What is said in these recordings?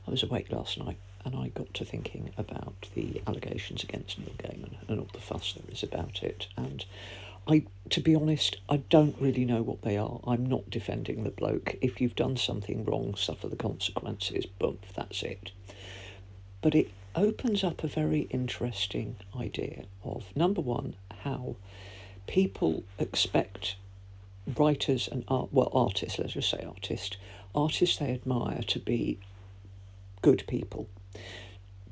I was awake last night and I got to thinking about the allegations against Neil Gaiman and all the fuss there is about it. And to be honest, I don't really know what they are. I'm not defending the bloke. If you've done something wrong, suffer the consequences. Boom, that's it. But it opens up a very interesting idea of, number one, how people expect writers and artists, let's just say artists they admire to be good people.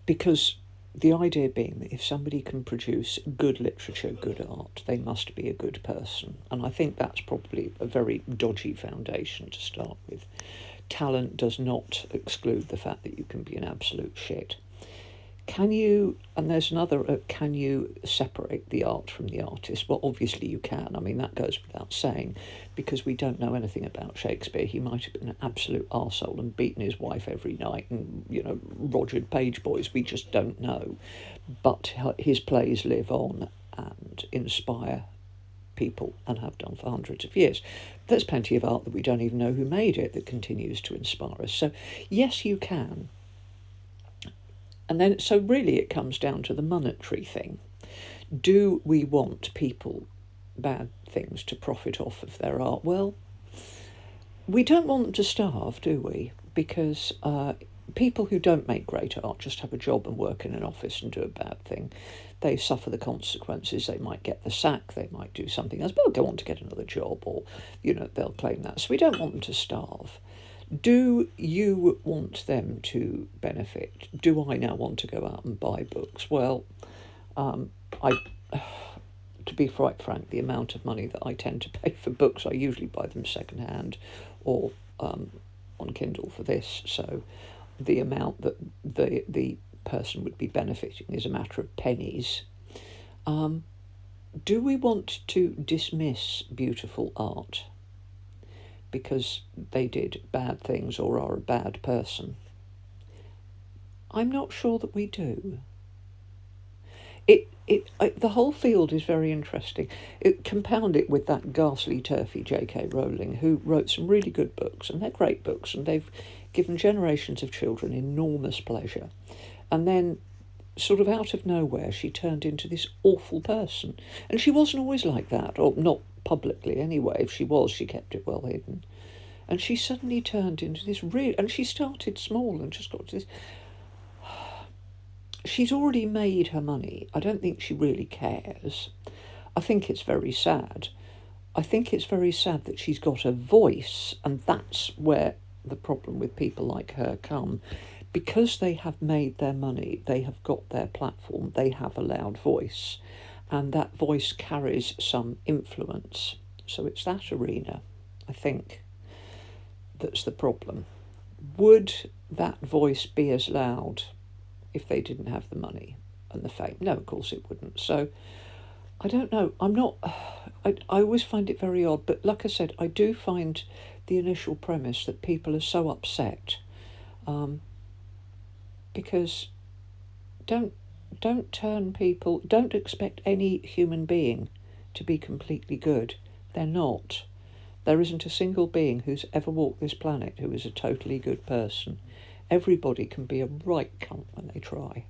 Because the idea being that if somebody can produce good literature, good art, they must be a good person. And I think that's probably a very dodgy foundation to start with. Talent does not exclude the fact that you can be an absolute shit. Can you separate the art from the artist? Well, obviously you can. I mean, that goes without saying, because we don't know anything about Shakespeare. He might have been an absolute arsehole and beaten his wife every night and, rogered page boys. We just don't know. But his plays live on and inspire people and have done for hundreds of years. There's plenty of art that we don't even know who made it that continues to inspire us. So, yes, you can. And then, so really it comes down to the monetary thing. Do we want bad things, to profit off of their art? Well, we don't want them to starve, do we? Because people who don't make great art just have a job and work in an office and do a bad thing. They suffer the consequences. They might get the sack. They might do something else, but they'll go on to get another job, or, they'll claim that. So we don't want them to starve. Do you want them to benefit? Do I now want to go out and buy books? Well, to be quite frank, the amount of money that I tend to pay for books, I usually buy them secondhand or on Kindle for this. So the amount that the person would be benefiting is a matter of pennies. Do we want to dismiss beautiful art because they did bad things or are a bad person? I'm not sure that we do. The whole field is very interesting. Compound it with that ghastly turfy J.K. Rowling, who wrote some really good books, and they're great books, and they've given generations of children enormous pleasure. And then, sort of out of nowhere, she turned into this awful person. And she wasn't always like that, or not publicly anyway. If she was, she kept it well hidden. And she suddenly turned into this and she started small and just got to this. She's already made her money. I don't think she really cares. I think it's very sad. I think it's very sad that she's got a voice, and that's where the problem with people like her come. Because they have made their money, they have got their platform, they have a loud voice, and that voice carries some influence. So it's that arena, I think, that's the problem. Would that voice be as loud if they didn't have the money and the fame? No, of course it wouldn't. So I don't know. I always find it very odd, but like I said, I do find the initial premise that people are so upset because don't expect any human being to be completely good. They're not. There isn't a single being who's ever walked this planet who is a totally good person. Everybody can be a right cunt when they try.